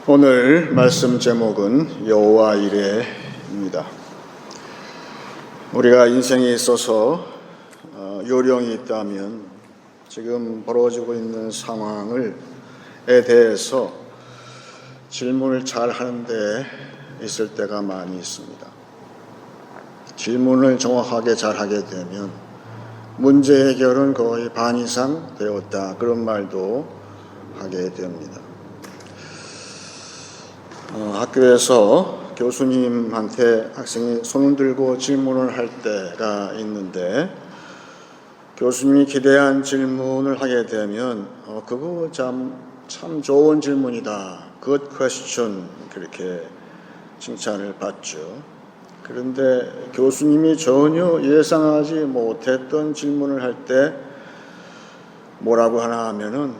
오늘 말씀 제목은 여호와 이레입니다. 우리가 인생에 있어서 요령이 있다면 지금 벌어지고 있는 상황에 대해서 질문을 잘 하는 데 있을 때가 많이 있습니다. 질문을 정확하게 잘 하게 되면 문제 해결은 거의 반 이상 되었다, 그런 말도 하게 됩니다. 학교에서 교수님한테 학생이 손을 들고 질문을 할 때가 있는데, 교수님이 기대한 질문을 하게 되면 그거 참 좋은 질문이다, good question, 그렇게 칭찬을 받죠. 그런데 교수님이 전혀 예상하지 못했던 질문을 할 때 뭐라고 하나 하면은,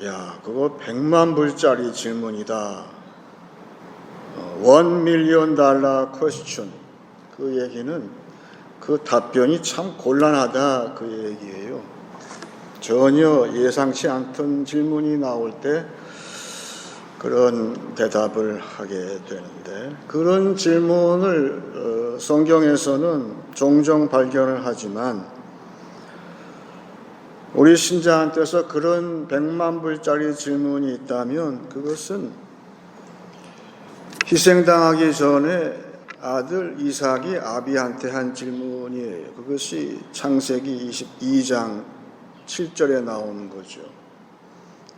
야, 그거 100만 불짜리 질문이다, $1 million question. 그 얘기는 그 답변이 참 곤란하다, 그 얘기예요. 전혀 예상치 않던 질문이 나올 때 그런 대답을 하게 되는데, 그런 질문을 성경에서는 종종 발견을 하지만 우리 신자한테서 그런 100만 불짜리 질문이 있다면 그것은 희생당하기 전에 아들 이삭이 아비한테 한 질문이에요. 그것이 창세기 22장 7절에 나오는 거죠.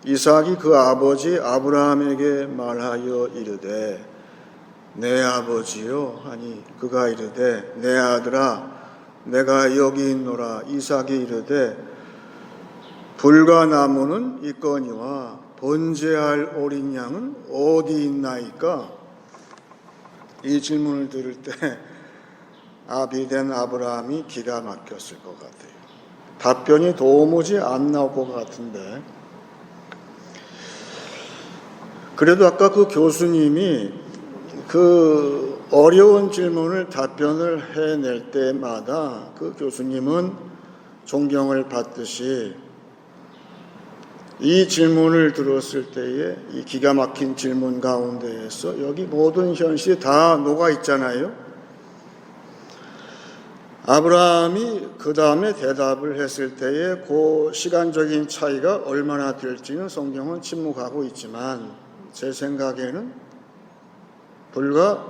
이삭이 그 아버지 아브라함에게 말하여 이르되, 내 아버지요 하니 그가 이르되, 내 아들아 내가 여기 있노라. 이삭이 이르되, 불과 나무는 있거니와 번제할 어린 양은 어디 있나이까? 이 질문을 들을 때 아비된 아브라함이 기가 막혔을 것 같아요. 답변이 도무지 안 나올 것 같은데, 그래도 아까 그 교수님이 그 어려운 질문을 답변을 해낼 때마다 그 교수님은 존경을 받듯이 이 질문을 들었을 때에 이 기가 막힌 질문 가운데에서 여기 모든 현실이 다 녹아 있잖아요. 아브라함이 그 다음에 대답을 했을 때에 그 시간적인 차이가 얼마나 될지는 성경은 침묵하고 있지만, 제 생각에는 불과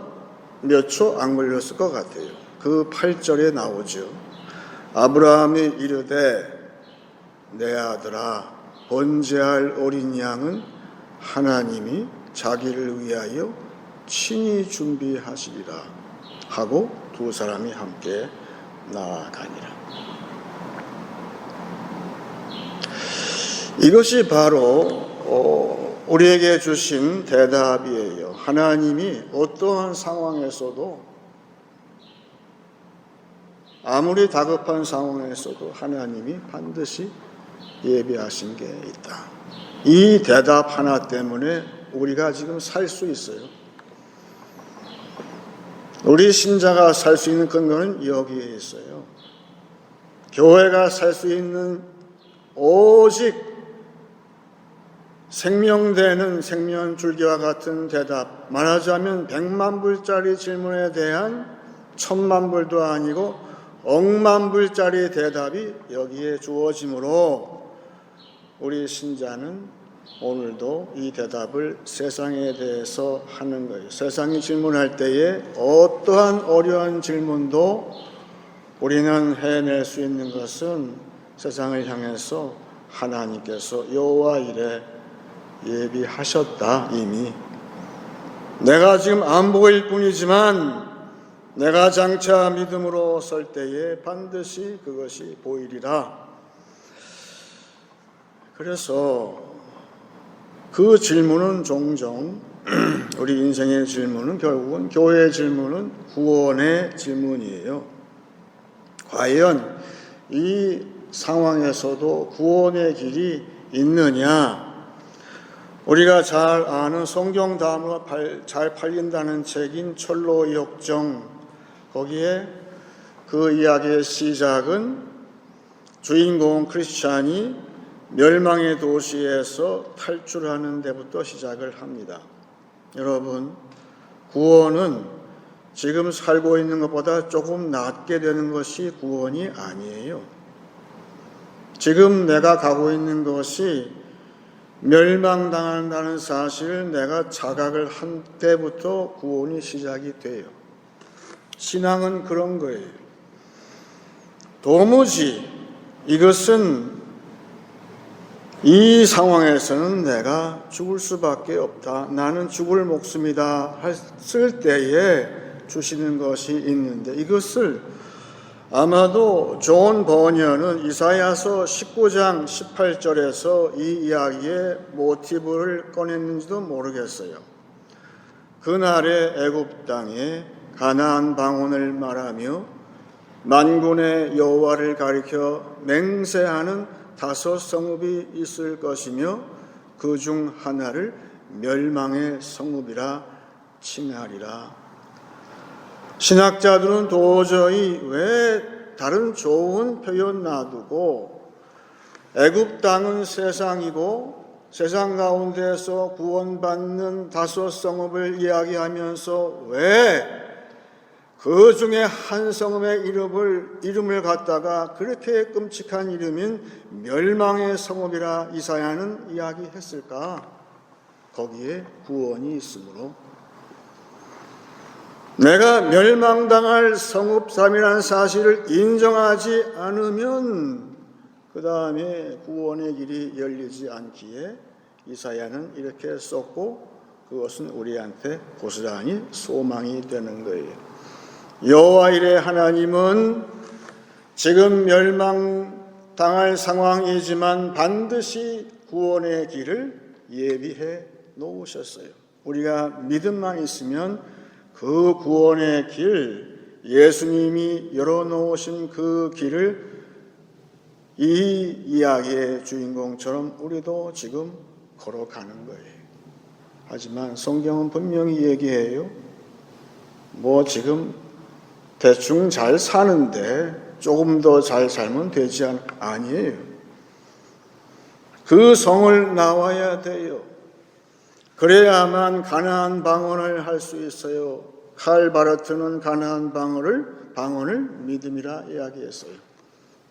몇 초 안 걸렸을 것 같아요. 그 8절에 나오죠. 아브라함이 이르되, 내 아들아 번제할 어린 양은 하나님이 자기를 위하여 친히 준비하시리라 하고 두 사람이 함께 나아가니라. 이것이 바로 우리에게 주신 대답이에요. 하나님이 어떠한 상황에서도, 아무리 다급한 상황에서도 하나님이 반드시 예비하신 게 있다. 이 대답 하나 때문에 우리가 지금 살 수 있어요. 우리 신자가 살 수 있는 근거는 여기에 있어요. 교회가 살 수 있는 오직 생명되는 생명줄기와 같은 대답, 말하자면 100만 불짜리 질문에 대한 1000만 불도 아니고 억만 불짜리 대답이 여기에 주어지므로 우리 신자는 오늘도 이 대답을 세상에 대해서 하는 거예요. 세상이 질문할 때에 어떠한 어려운 질문도 우리는 해낼 수 있는 것은 세상을 향해서 하나님께서 여호와 이레 예비하셨다. 이미 내가 지금 안 보일 뿐이지만 내가 장차 믿음으로 설 때에 반드시 그것이 보이리라. 그래서 그 질문은 종종 우리 인생의 질문은 결국은 교회의 질문은 구원의 질문이에요. 과연 이 상황에서도 구원의 길이 있느냐? 우리가 잘 아는 성경 다음으로 잘 팔린다는 책인 철로 역정, 거기에 그 이야기의 시작은 주인공 크리스찬이 멸망의 도시에서 탈출하는 데부터 시작을 합니다. 여러분, 구원은 지금 살고 있는 것보다 조금 낫게 되는 것이 구원이 아니에요. 지금 내가 가고 있는 것이 멸망당한다는 사실을 내가 자각을 한 때부터 구원이 시작이 돼요. 신앙은 그런 거예요. 도무지 이것은 이 상황에서는 내가 죽을 수밖에 없다. 나는 죽을 목숨이다 했을 때에 주시는 것이 있는데, 이것을 아마도 존 버녀는 이사야서 19장 18절에서 이 이야기의 모티브를 꺼냈는지도 모르겠어요. 그날의 애굽 땅에 가나안 방언을 말하며 만군의 여호와를 가리켜 맹세하는 5 성읍이 있을 것이며 그 중 하나를 멸망의 성읍이라 칭하리라. 신학자들은 도저히 왜 다른 좋은 표현 놔두고 애굽 땅은 세상이고 세상 가운데서 구원받는 5 성읍을 이야기하면서 왜 그 중에 한 성읍의 이름을 갖다가 그렇게 끔찍한 이름인 멸망의 성읍이라 이사야는 이야기했을까? 거기에 구원이 있으므로. 내가 멸망당할 성읍삼이라는 사실을 인정하지 않으면 그 다음에 구원의 길이 열리지 않기에 이사야는 이렇게 썼고, 그것은 우리한테 고스란히 소망이 되는 거예요. 여호와 이레 하나님은 지금 멸망당할 상황이지만 반드시 구원의 길을 예비해 놓으셨어요. 우리가 믿음만 있으면 그 구원의 길, 예수님이 열어놓으신 그 길을 이 이야기의 주인공처럼 우리도 지금 걸어가는 거예요. 하지만 성경은 분명히 얘기해요. 지금 대충 잘 사는데 조금 더 잘 살면 되지 아니에요. 그 성을 나와야 돼요. 그래야만 가나안 방언을 할 수 있어요. 칼 바르트는 가나안 방언을 믿음이라 이야기했어요.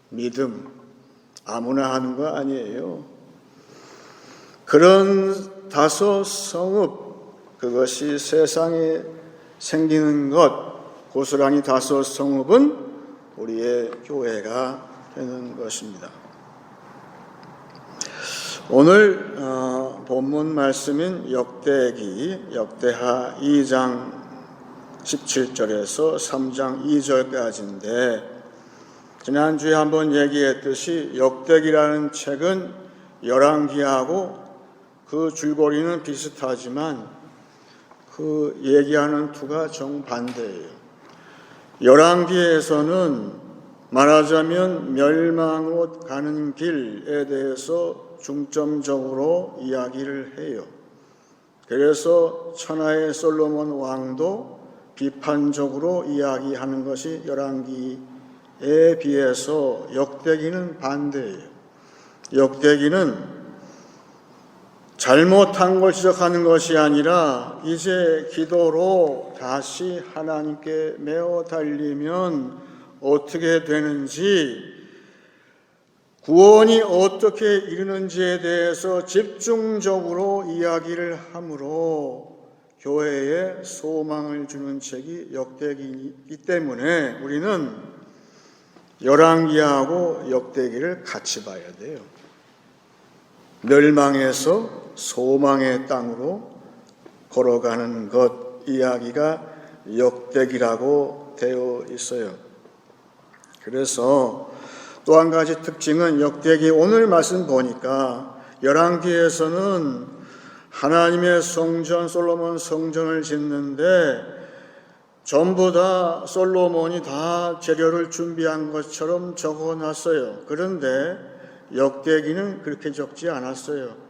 믿음, 아무나 하는 거 아니에요. 그런 5 성읍, 그것이 세상에 생기는 것, 고스란히 5 성읍은 우리의 교회가 되는 것입니다. 오늘 본문 말씀인 역대하 2장 17절에서 3장 2절까지인데, 지난주에 한번 얘기했듯이 역대기라는 책은 열왕기하고 그 줄거리는 비슷하지만 그 얘기하는 투가 정반대예요. 열왕기에서는 말하자면 멸망으로 가는 길에 대해서 중점적으로 이야기를 해요. 그래서 천하의 솔로몬 왕도 비판적으로 이야기하는 것이 열왕기에 비해서 역대기는 반대예요. 역대기는 잘못한 걸 지적하는 것이 아니라 이제 기도로 다시 하나님께 메어 달리면 어떻게 되는지, 구원이 어떻게 이르는지에 대해서 집중적으로 이야기를 하므로 교회에 소망을 주는 책이 역대기이기 때문에 우리는 열왕기하고 역대기를 같이 봐야 돼요. 멸망에서 소망의 땅으로 걸어가는 것 이야기가 역대기라고 되어 있어요. 그래서 또 한 가지 특징은 역대기 오늘 말씀 보니까 열왕기에서는 하나님의 성전 솔로몬 성전을 짓는데 전부 다 솔로몬이 다 재료를 준비한 것처럼 적어놨어요. 그런데 역대기는 그렇게 적지 않았어요.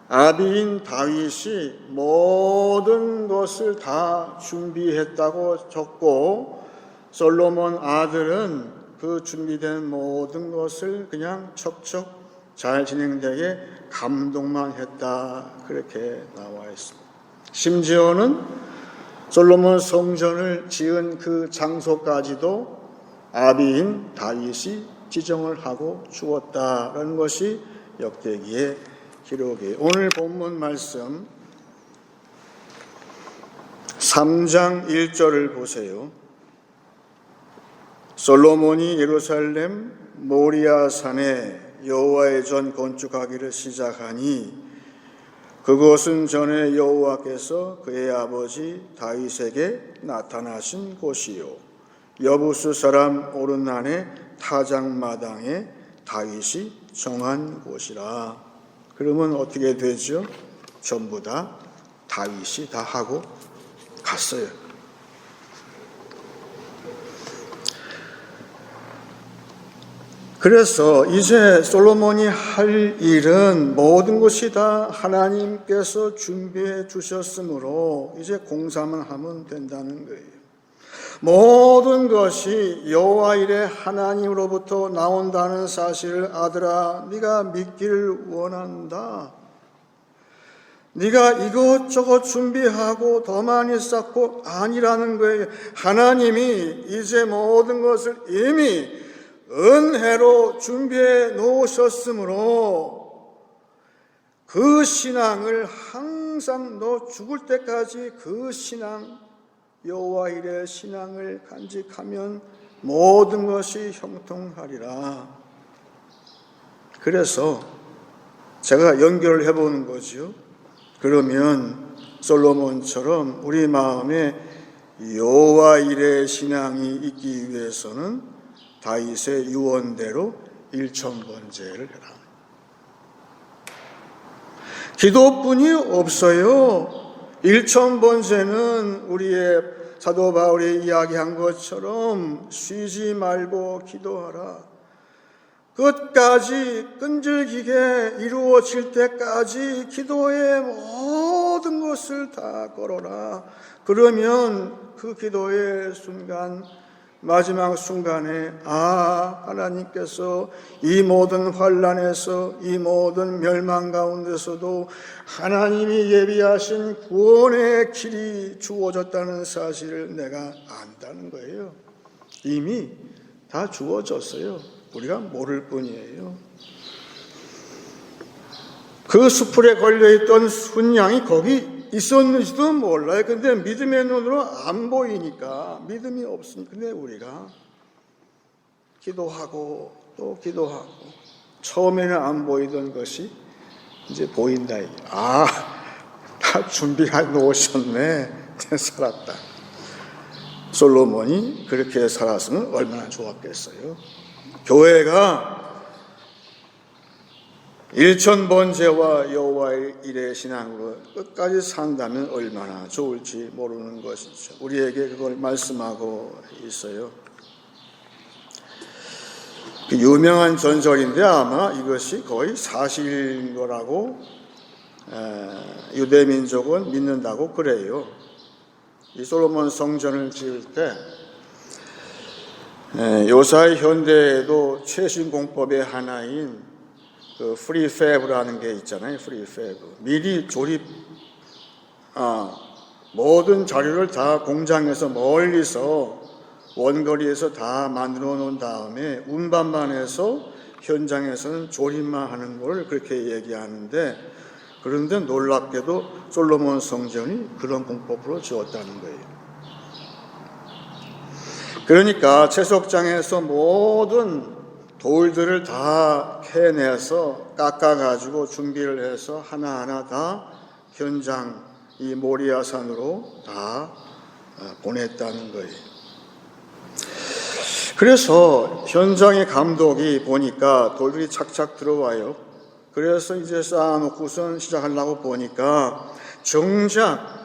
아비인 다윗이 모든 것을 다 준비했다고 적고 솔로몬 아들은 그 준비된 모든 것을 그냥 척척 잘 진행되게 감독만 했다. 그렇게 나와 있습니다. 심지어는 솔로몬 성전을 지은 그 장소까지도 아비인 다윗이 지정을 하고 주었다라는 것이 역대기의 기록이에요. 오늘 본문 말씀 3장 1절을 보세요. 솔로몬이 예루살렘 모리아 산에 여호와의 전 건축하기를 시작하니 그곳은 전에 여호와께서 그의 아버지 다윗에게 나타나신 곳이요 여부수 사람 오르난의 타작마당에 다윗이 정한 곳이라. 그러면 어떻게 되죠? 전부 다 다윗이 다 하고 갔어요. 그래서 이제 솔로몬이 할 일은 모든 것이 다 하나님께서 준비해 주셨으므로 이제 공사만 하면 된다는 거예요. 모든 것이 여호와 이레 하나님으로부터 나온다는 사실을 아들아 네가 믿기를 원한다. 네가 이것저것 준비하고 더 많이 쌓고 아니라는 거예요. 하나님이 이제 모든 것을 이미 은혜로 준비해 놓으셨으므로 그 신앙을 항상 너 죽을 때까지 그 신앙 여호와 이레 신앙을 간직하면 모든 것이 형통하리라. 그래서 제가 연결을 해보는 거죠. 그러면 솔로몬처럼 우리 마음에 여호와 이레 신앙이 있기 위해서는 다윗의 유언대로 일천번제를 해라. 기도뿐이 없어요. 일천번제는 우리의 사도 바울이 이야기한 것처럼 쉬지 말고 기도하라. 끝까지 끈질기게 이루어질 때까지 기도의 모든 것을 다 걸어라. 그러면 그 기도의 순간, 마지막 순간에 하나님께서 이 모든 환난에서 이 모든 멸망 가운데서도 하나님이 예비하신 구원의 길이 주어졌다는 사실을 내가 안다는 거예요. 이미 다 주어졌어요. 우리가 모를 뿐이에요. 그 수풀에 걸려있던 순양이 거기 있었는지도 몰라요. 근데 믿음의 눈으로 안 보이니까, 믿음이 없으니까. 근데 우리가 기도하고 또 기도하고 처음에는 안 보이던 것이 이제 보인다. 다 준비해 놓으셨네. 살았다. 솔로몬이 그렇게 살았으면 얼마나 좋았겠어요. 교회가 일천번제와 여호와 이레 신앙으로 끝까지 산다면 얼마나 좋을지 모르는 것이죠. 우리에게 그걸 말씀하고 있어요. 그 유명한 전설인데 아마 이것이 거의 사실인 거라고 유대민족은 믿는다고 그래요. 이 솔로몬 성전을 지을 때 요사이 현대에도 최신 공법의 하나인 그 프리팹이라는 게 있잖아요. 프리팹. 미리 조립, 모든 자료를 다 공장에서 멀리서 원거리에서 다 만들어 놓은 다음에 운반만 해서 현장에서는 조립만 하는 걸 그렇게 얘기하는데, 그런데 놀랍게도 솔로몬 성전이 그런 공법으로 지었다는 거예요. 그러니까 채석장에서 모든 돌들을 다 캐내서 깎아가지고 준비를 해서 하나하나 다 현장 이 모리아산으로 다 보냈다는 거예요. 그래서 현장의 감독이 보니까 돌들이 착착 들어와요. 그래서 이제 쌓아놓고선 시작하려고 보니까 정작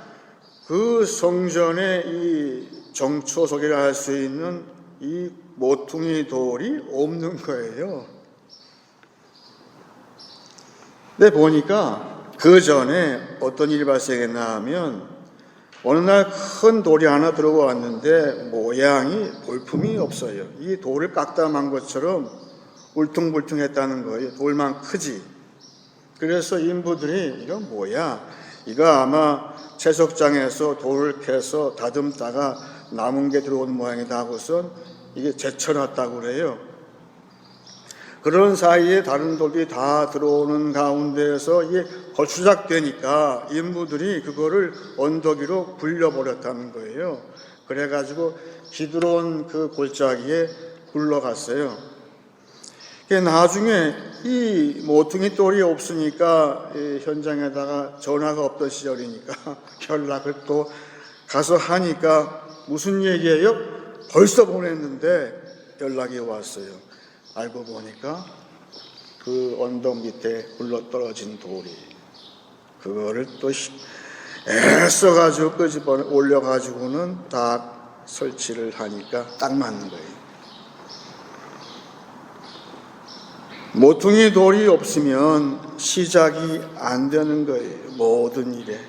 그 성전의 이 정초석이라 할 수 있는 이 모퉁이 돌이 없는 거예요. 근데 보니까 그 전에 어떤 일이 발생했나 하면 어느 날 큰 돌이 하나 들어왔는데 모양이 볼품이 없어요. 이 돌을 깎다만 것처럼 울퉁불퉁했다는 거예요. 돌만 크지. 그래서 인부들이 이건 뭐야? 이거 아마 채석장에서 돌을 캐서 다듬다가 남은 게 들어온 모양이다 하고선 이게 제쳐놨다고 그래요. 그런 사이에 다른 돌이 다 들어오는 가운데에서 이게 걸추작되니까 인부들이 그거를 언덕 위로 굴려버렸다는 거예요. 그래가지고 기드론 그 골짜기에 굴러갔어요. 나중에 이 모퉁이 돌이 없으니까 현장에다가 전화가 없던 시절이니까 연락을 또 가서 하니까 무슨 얘기예요? 벌써 보냈는데 연락이 왔어요. 알고 보니까 그 언덕 밑에 굴러떨어진 돌이 그거를 또 애써가지고 끄집어 올려가지고는 다 설치를 하니까 딱 맞는 거예요. 모퉁이 돌이 없으면 시작이 안 되는 거예요. 모든 일에.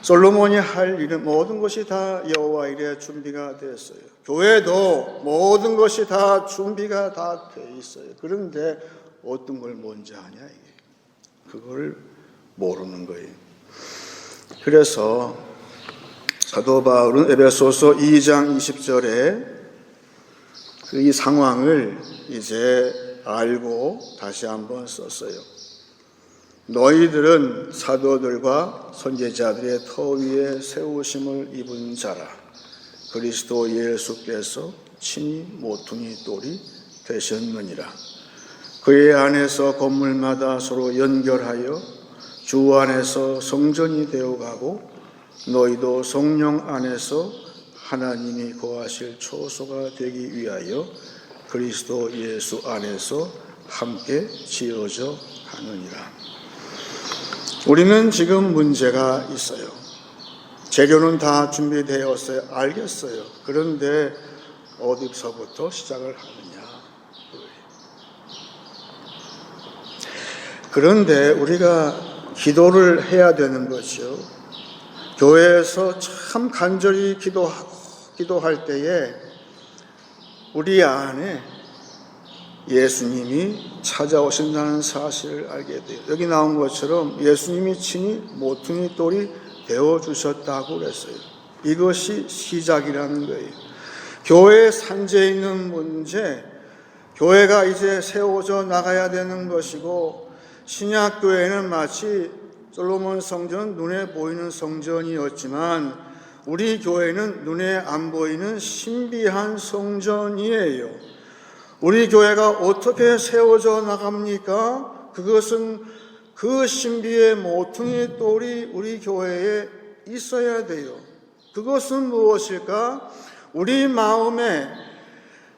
솔로몬이 할 일은 모든 것이 다 여호와 일에 준비가 됐어요. 교회도 모든 것이 다 준비가 다 돼 있어요. 그런데 어떤 걸 먼저 하냐 이게. 그걸 모르는 거예요. 그래서 사도 바울은 에베소서 2장 20절에 이 상황을 이제 알고 다시 한번 썼어요. 너희들은 사도들과 선지자들의 터 위에 세우심을 입은 자라. 그리스도 예수께서 친히 모퉁이 돌이 되셨느니라. 그의 안에서 건물마다 서로 연결하여 주 안에서 성전이 되어가고 너희도 성령 안에서 하나님이 거하실 초소가 되기 위하여 그리스도 예수 안에서 함께 지어져 가느니라. 우리는 지금 문제가 있어요. 재료는 다 준비되었어요. 알겠어요. 그런데 어디서부터 시작을 하느냐. 그런데 우리가 기도를 해야 되는 것이요. 교회에서 참 간절히 기도할 때에 우리 안에 예수님이 찾아오신다는 사실을 알게 돼요. 여기 나온 것처럼 예수님이 친히 모퉁이 돌이 되어주셨다고 그랬어요. 이것이 시작이라는 거예요. 교회에 산재해 있는 문제, 교회가 이제 세워져 나가야 되는 것이고, 신약교회는 마치 솔로몬 성전은 눈에 보이는 성전이었지만 우리 교회는 눈에 안 보이는 신비한 성전이에요. 우리 교회가 어떻게 세워져 나갑니까? 그것은 그 신비의 모퉁이 돌이 우리 교회에 있어야 돼요. 그것은 무엇일까? 우리 마음에,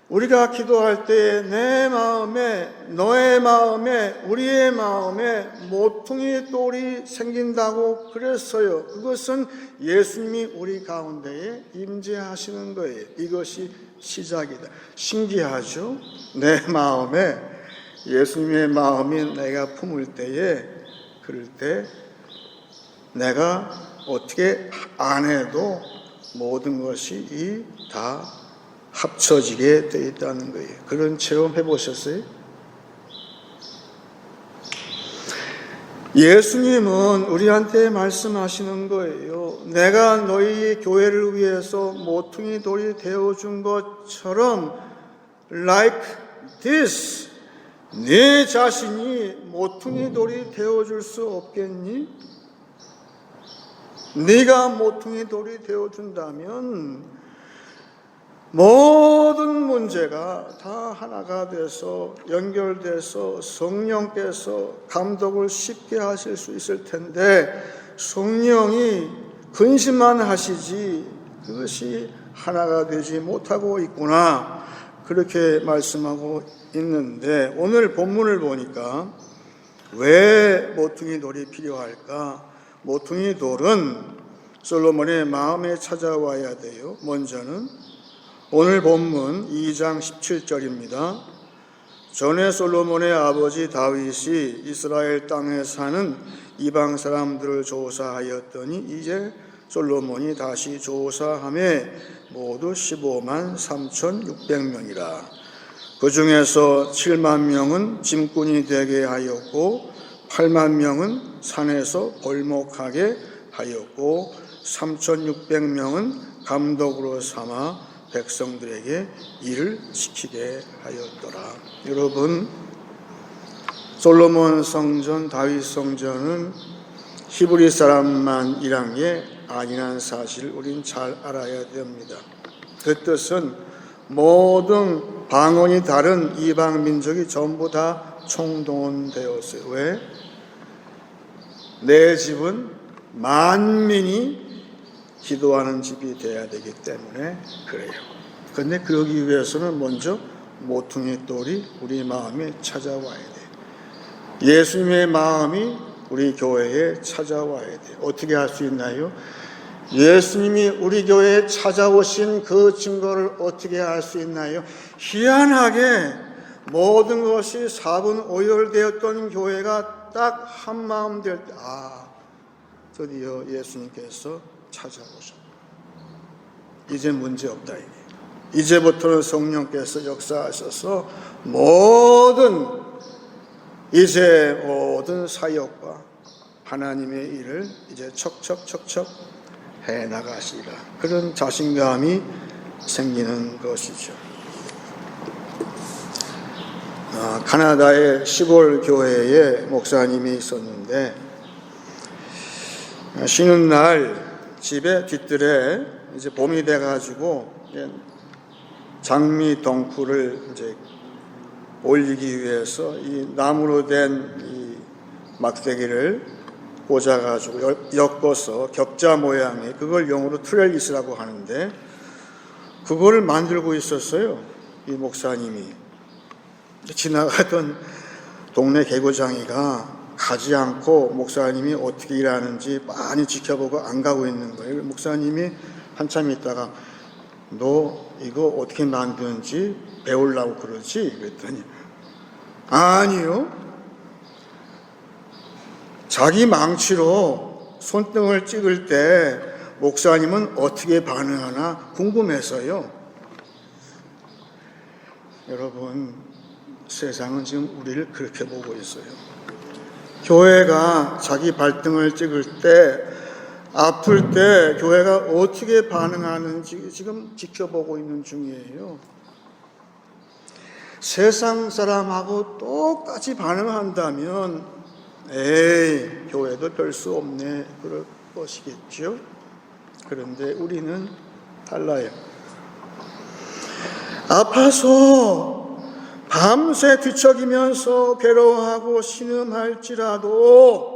우리가 기도할 때 내 마음에, 너의 마음에, 우리의 마음에 모퉁이 돌이 생긴다고 그랬어요. 그것은 예수님이 우리 가운데에 임재하시는 거예요. 이것이 시작이다. 신기하죠? 내 마음에 예수님의 마음이 내가 품을 때에, 그럴 때 내가 어떻게 안 해도 모든 것이 다 합쳐지게 되어 있다는 거예요. 그런 체험 해보셨어요? 예수님은 우리한테 말씀하시는 거예요. 내가 너희 교회를 위해서 모퉁이 돌이 되어준 것처럼 like this, 네 자신이 모퉁이 돌이 되어줄 수 없겠니? 네가 모퉁이 돌이 되어준다면 모든 문제가 다 하나가 돼서 연결돼서 성령께서 감독을 쉽게 하실 수 있을 텐데, 성령이 근심만 하시지 그것이 하나가 되지 못하고 있구나, 그렇게 말씀하고 있는데, 오늘 본문을 보니까 왜 모퉁이 돌이 필요할까? 모퉁이 돌은 솔로몬의 마음에 찾아와야 돼요. 먼저는 오늘 본문 2장 17절입니다. 전에 솔로몬의 아버지 다윗이 이스라엘 땅에 사는 이방 사람들을 조사하였더니 이제 솔로몬이 다시 조사함에 모두 15만 3,600명이라. 그 중에서 7만 명은 짐꾼이 되게 하였고 8만 명은 산에서 벌목하게 하였고 3,600명은 감독으로 삼아 백성들에게 일을 시키게 하였더라. 여러분, 솔로몬 성전, 다윗 성전은 히브리 사람만 일한 게 아니라는 사실을 우린 잘 알아야 됩니다. 그 뜻은 모든 방언이 다른 이방 민족이 전부 다 총동원되었어요. 왜? 내 집은 만민이 기도하는 집이 되어야 되기 때문에 그래요. 그런데 그러기 위해서는 먼저 모퉁이 돌이 우리 마음에 찾아와야 돼요. 예수님의 마음이 우리 교회에 찾아와야 돼요. 어떻게 할 수 있나요? 예수님이 우리 교회에 찾아오신 그 증거를 어떻게 알 수 있나요? 희한하게 모든 것이 사분오열되었던 교회가 딱 한마음 될 때, 드디어 예수님께서 찾아오셨다. 이제 문제 없다. 이제부터는 성령께서 역사하셔서 모든 사역과 하나님의 일을 이제 척척척척 해 나가시리라. 그런 자신감이 생기는 것이죠. 카나다의 시골 교회에 목사님이 있었는데 쉬는 날 집에 뒤뜰에 이제 봄이 돼가지고 장미 덩쿨을 이제 올리기 위해서 이 나무로 된 이 막대기를 꽂아가지고 엮어서 격자 모양의 그걸 영어로 트렐리스라고 하는데 그거를 만들고 있었어요. 이 목사님이 지나가던 동네 개구장이가 가지 않고 목사님이 어떻게 일하는지 많이 지켜보고 안 가고 있는 거예요. 목사님이 한참 있다가 너 이거 어떻게 만드는지 배우려고 그러지? 그랬더니 아니요. 자기 망치로 손등을 찍을 때 목사님은 어떻게 반응하나 궁금해서요. 여러분, 세상은 지금 우리를 그렇게 보고 있어요. 교회가 자기 발등을 찍을 때, 아플 때 교회가 어떻게 반응하는지 지금 지켜보고 있는 중이에요. 세상 사람하고 똑같이 반응한다면 교회도 별 수 없네 그럴 것이겠죠. 그런데 우리는 달라요. 아파서 밤새 뒤척이면서 괴로워하고 신음할지라도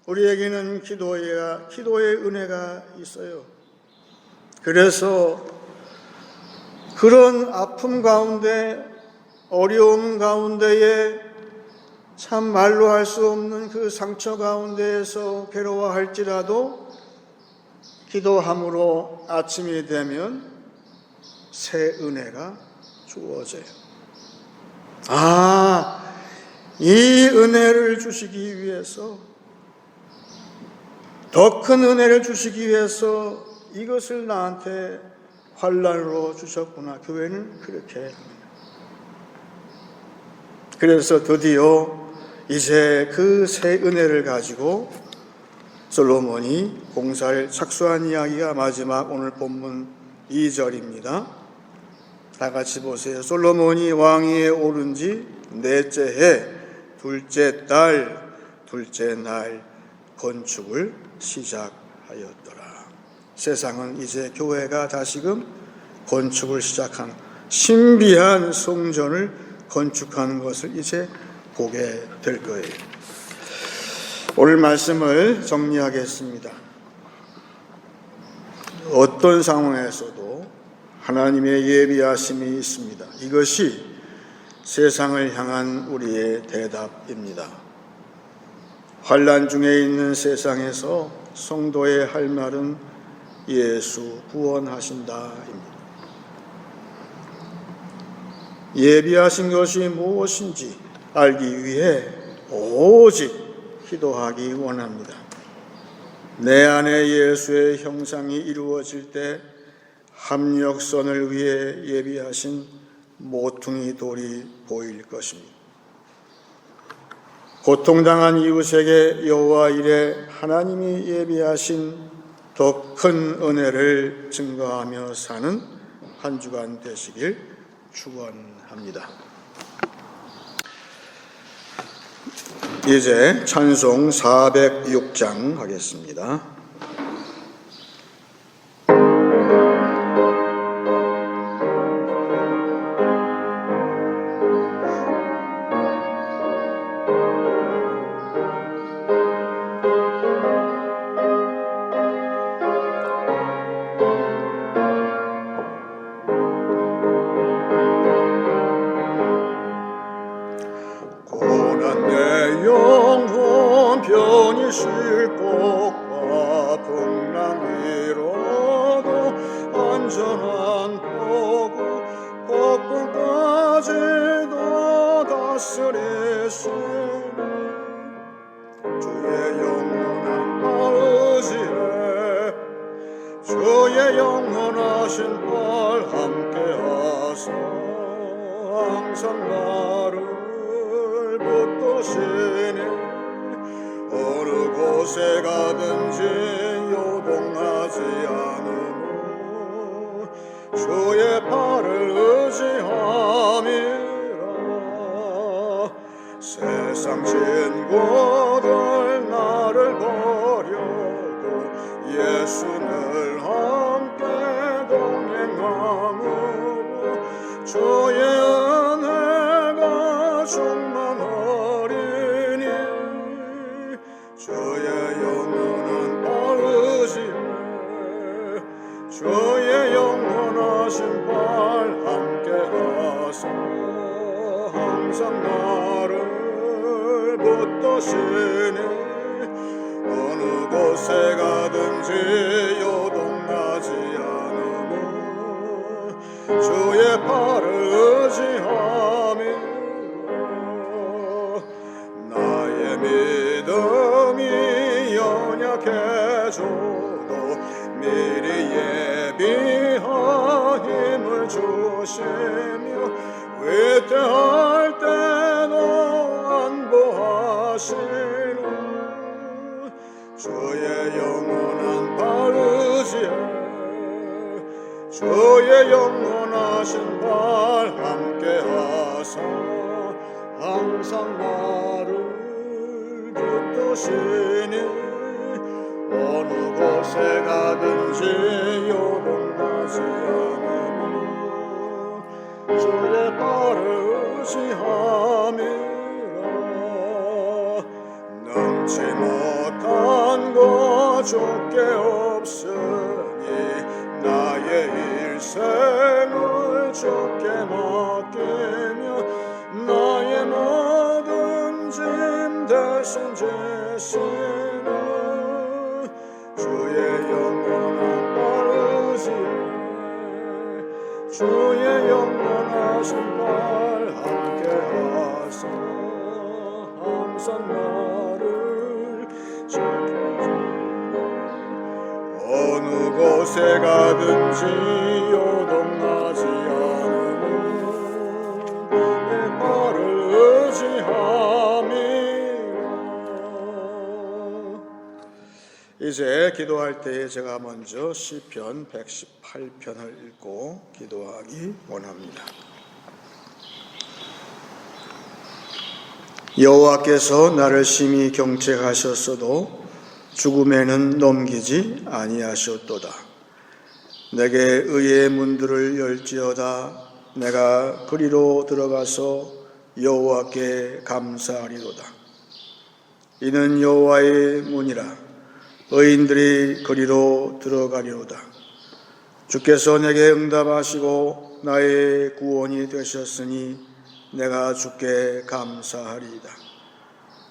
우리에게는 기도의 은혜가 있어요. 그래서 그런 아픔 가운데, 어려움 가운데에 참 말로 할 수 없는 그 상처 가운데에서 괴로워할지라도 기도함으로 아침이 되면 새 은혜가 주어져요. 이 은혜를 주시기 위해서, 더 큰 은혜를 주시기 위해서 이것을 나한테 환난으로 주셨구나. 교회는 그렇게 합니다. 그래서 드디어 이제 그 새 은혜를 가지고 솔로몬이 공사를 착수한 이야기가 마지막 오늘 본문 2절입니다. 다 같이 보세요. 솔로몬이 왕위에 오른 지 넷째 해 둘째 달 둘째 날 건축을 시작하였더라. 세상은 이제 교회가 다시금 건축을 시작한 신비한 성전을 건축하는 것을 이제 보게 될 거예요. 오늘 말씀을 정리하겠습니다. 어떤 상황에서도 하나님의 예비하심이 있습니다. 이것이 세상을 향한 우리의 대답입니다. 환난 중에 있는 세상에서 성도의 할 말은 예수 구원하신다입니다. 예비하신 것이 무엇인지 알기 위해 오직 기도하기 원합니다. 내 안에 예수의 형상이 이루어질 때 합력선을 위해 예비하신 모퉁이 돌이 보일 것입니다. 고통당한 이웃에게 여호와 이레 하나님이 예비하신 더 큰 은혜를 증거하며 사는 한 주간 되시길 축원합니다. 이제 찬송 406장 하겠습니다. 주의 영원하신 발 함께하사 항상 나를 붙드시니 어느 곳에 가든지 요동하지 않으며 주의 발을 의지함이라. 세상 친구들 나를 버려도 예수를 함께 동행함으로 주의 은혜가 충만하리니 주의 영원한 발 의지해 주의 영원하신 발 함께하사 항상 나를 붙드시니 어느 곳에 가든지 요동하지 않으며 주의 발을 의지함이라. 나의 믿음이 연약해져도 미리 예비한 힘을 주시며 위태할 때도 안보하시는 주의 영원한 발 의지해 주의 영원하신 발 함께하사 항상 나를 붙드시니 어느 곳에 가든지 요동하지 않으며 주의 발을 의지함이라. 능치 못한 것 좁게 없으니 나의 일생을 주께 맡기며 나의 모든 짐 대신 지시는 주의 영원한 발 의지해 주의 영원하신 발 함께하사 항상 나를 지켜주니 어느 곳에 가든지 요동하지 않으며 내 발을 의지함이라. 이제 기도할 때에 제가 먼저 시편 118편을 읽고 기도하기 원합니다. 여호와께서 나를 심히 경책하셨어도 죽음에는 넘기지 아니하셨도다. 내게 의의 문들을 열지어다. 내가 그리로 들어가서 여호와께 감사하리로다. 이는 여호와의 문이라. 의인들이 그리로 들어가리로다. 주께서 내게 응답하시고 나의 구원이 되셨으니 내가 주께 감사하리이다.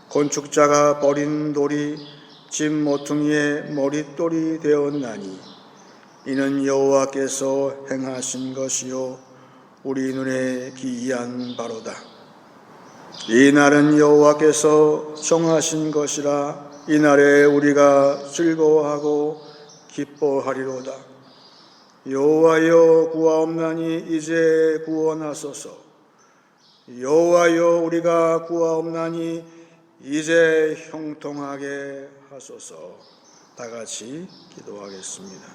건축자가 버린 돌이 집 모퉁이의 머릿돌이 되었나니 이는 여호와께서 행하신 것이요 우리 눈에 기이한 바로다. 이 날은 여호와께서 정하신 것이라 이 날에 우리가 즐거워하고 기뻐하리로다. 여호와여 구하옵나니 이제 구원하소서. 여호와여 우리가 구하옵나니 이제 형통하게 하소서. 다 같이 기도하겠습니다.